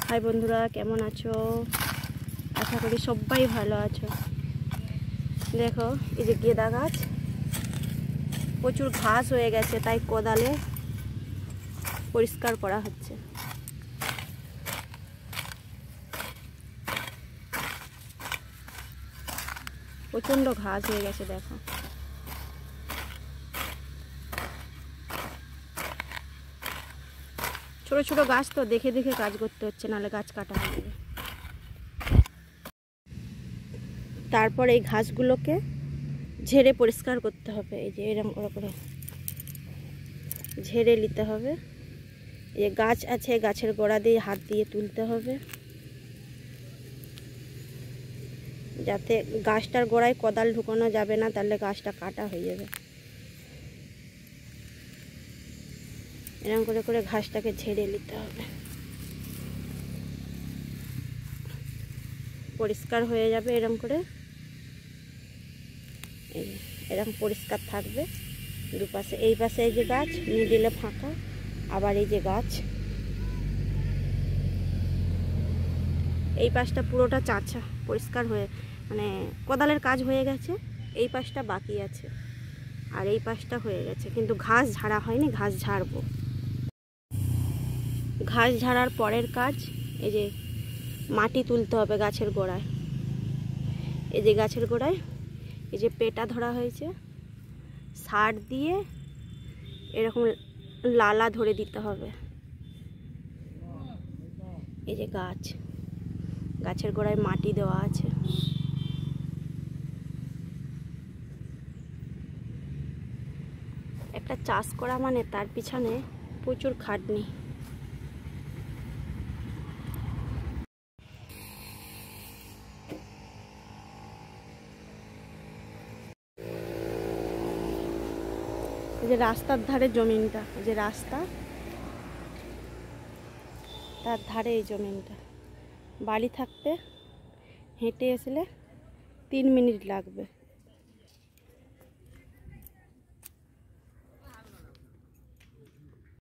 High বন্ধুরা, কেমন আছো? আশা করি সবাই ভালো আছো। দেখো, এই যে গেঁদা গাছ প্রচুর ঘাস হয়ে গেছে, তাই কোদালে পরিষ্কার করা হচ্ছে। প্রচণ্ড ঘাস হয়ে গেছে দেখো। ছোট ছোট গাছ তো দেখে দেখে কাজ করতে হচ্ছে, নাহলে গাছ কাটা হয়ে যাবে। তারপর এই ঘাসগুলোকে ঝেড়ে পরিষ্কার করতে হবে। এই যে এরকম করে করে ঝেড়ে নিতে হবে। এই যে গাছ আছে, গাছের গোড়া দিয়ে হাত দিয়ে তুলতে হবে, যাতে গাছটার গোড়ায় কোদাল ঢুকানো যাবে না, তাহলে গাছটা কাটা হয়ে যাবে। এরকম করে করে ঘাসটাকে ঝেড়ে নিতে হবে। পরিষ্কার হয়ে যাবে এরকম করে। এই এরকম পরিষ্কার থাকবে দুপাশে। এই পাশে এই যে গাছ, মিডিলে ফাঁকা, আবার এই যে গাছ। এই পাশটা পুরোটা চাঁচা পরিষ্কার হয়ে, মানে কোদালের কাজ হয়ে গেছে। এই পাশটা বাকি আছে, আর এই পাশটা হয়ে গেছে, কিন্তু ঘাস ঝাড়া হয়নি। ঘাস ঝাড়বো। ঘাস ঝাড়ার পরের কাজ এই যে মাটি তুলতে হবে গাছের গোড়ায়। এই যে গাছের গোড়ায় এই যে পেটা ধরা হয়েছে, সার দিয়ে এরকম লালা ধরে দিতে হবে। এই যে গাছের গোড়ায় মাটি দেওয়া আছে। একটা চাষ করা মানে তার পিছনে প্রচুর খাটনি। এই যে রাস্তার ধারে জমিনটা, এই যে রাস্তা, তার ধারে এই জমিনটা। বাড়ি থাকতে হেঁটে আসলে 3 মিনিট লাগবে।